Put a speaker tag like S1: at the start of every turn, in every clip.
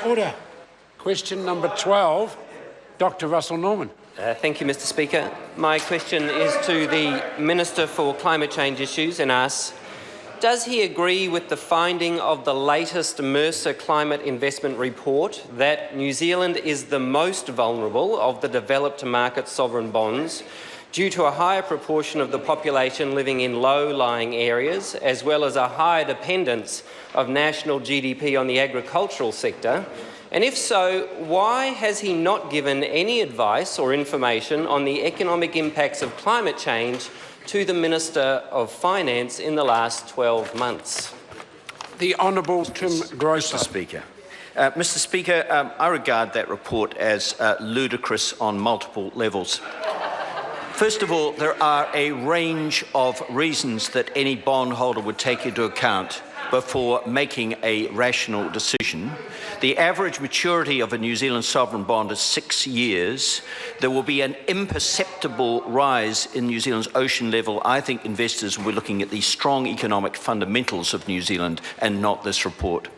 S1: Order. Question number 12, Dr. Russell Norman.
S2: Thank you, Mr. Speaker. My question is to the Minister for Climate Change Issues and asks, does he agree with the finding of the latest Mercer climate investment report that New Zealand is the most vulnerable of the developed market sovereign bonds due to a higher proportion of the population living in low-lying areas, as well as a higher dependence of national GDP on the agricultural sector? And if so, why has he not given any advice or information on the economic impacts of climate change to the Minister of Finance in the last 12 months?
S1: The Honourable Tim Grosser.
S3: Mr. Speaker, I regard that report as ludicrous on multiple levels. First of all, there are a range of reasons that any bondholder would take into account before making a rational decision. The average maturity of a New Zealand sovereign bond is 6 years. There will be an imperceptible rise in New Zealand's ocean level. I think investors will be looking at the strong economic fundamentals of New Zealand and not this report.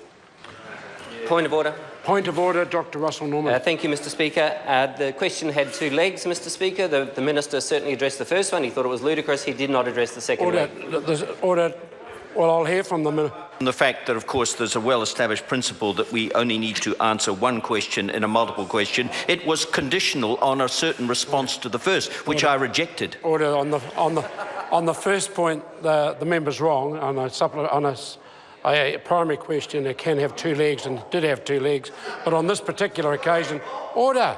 S2: Point of order.
S1: Point of order, Dr. Russell Norman.
S2: Thank you, Mr. Speaker. The question had two legs, Mr. Speaker. The Minister certainly addressed the first one. He thought it was ludicrous. He did not address the second
S1: Order. Order. Well, I'll hear from the Minister.
S3: The fact that, of course, there's a well-established principle that we only need to answer one question in a multiple question. It was conditional on a certain response to the first, which I rejected.
S1: Order. On the first point, the member's wrong. On a primary question, it can have two legs and did have two legs. But on this particular occasion, order.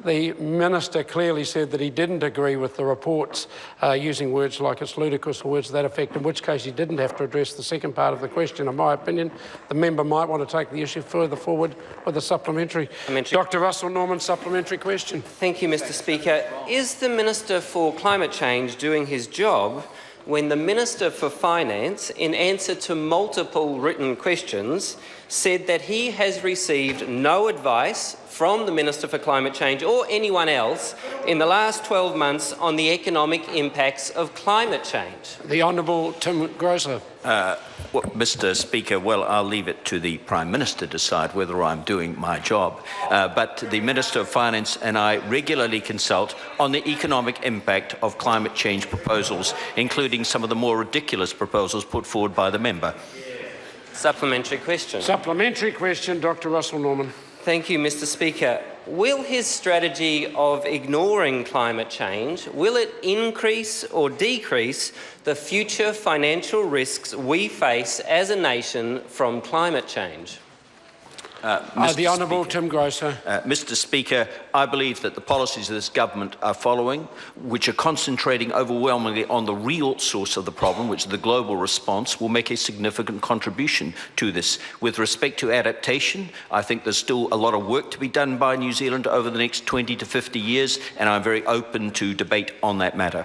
S1: The Minister clearly said that he didn't agree with the reports using words like it's ludicrous or words to that effect, in which case he didn't have to address the second part of the question. In my opinion, the member might want to take the issue further forward with a supplementary. Dr. Russell Norman, supplementary question.
S2: Thank you, Mr. Speaker. Is the Minister for Climate Change doing his job when the Minister for Finance, in answer to multiple written questions, said that he has received no advice from the Minister for Climate Change or anyone else in the last 12 months on the economic impacts of climate change?
S1: The Honourable Tim Grosser.
S3: Mr. Speaker, well, I'll leave it to the Prime Minister to decide whether I'm doing my job. But the Minister of Finance and I regularly consult on the economic impact of climate change proposals, including some of the more ridiculous proposals put forward by the member.
S2: Supplementary question.
S1: Supplementary question, Dr. Russell Norman.
S2: Thank you, Mr. Speaker. Will his strategy of ignoring climate change, will it increase or decrease the future financial risks we face as a nation from climate change?
S1: The Honourable Tim Grosser.
S3: Mr. Speaker, I believe that the policies of this government are following, which are concentrating overwhelmingly on the real source of the problem, which is the global response, will make a significant contribution to this. With respect to adaptation, I think there's still a lot of work to be done by New Zealand over the next 20 to 50 years, and I'm very open to debate on that matter.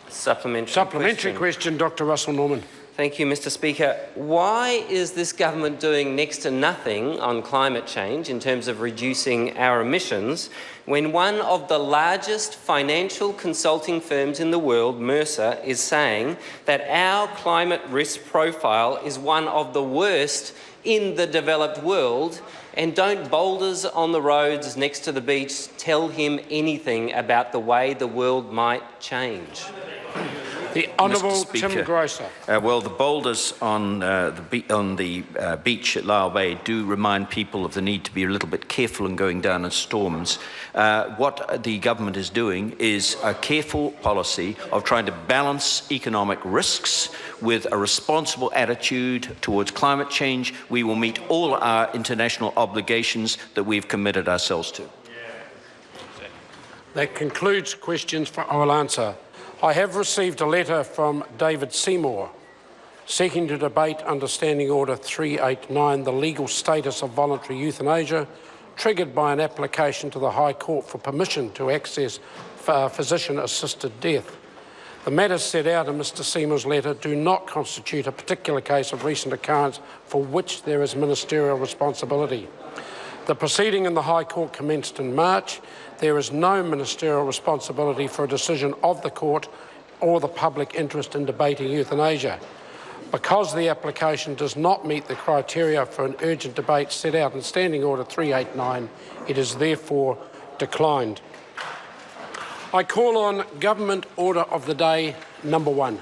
S2: Supplementary
S1: question, Dr. Russell Norman.
S2: Thank you, Mr. Speaker. Why is this government doing next to nothing on climate change in terms of reducing our emissions when one of the largest financial consulting firms in the world, Mercer, is saying that our climate risk profile is one of the worst in the developed world? And don't boulders on the roads next to the beach tell him anything about the way the world might change?
S1: The Honourable Tim Grosser.
S3: Well, the boulders on the beach at Lyall Bay do remind people of the need to be a little bit careful in going down in storms. What the government is doing is a careful policy of trying to balance economic risks with a responsible attitude towards climate change. We will meet all our international obligations that we've committed ourselves to.
S1: That concludes questions for oral answer. I have received a letter from David Seymour seeking to debate Under Standing Order 389, the legal status of voluntary euthanasia, triggered by an application to the High Court for permission to access physician-assisted death. The matters set out in Mr. Seymour's letter do not constitute a particular case of recent occurrence for which there is ministerial responsibility. The proceeding in the High Court commenced in March. There is no ministerial responsibility for a decision of the court or the public interest in debating euthanasia. Because the application does not meet the criteria for an urgent debate set out in Standing Order 389, it is therefore declined. I call on Government Order of the Day number 1.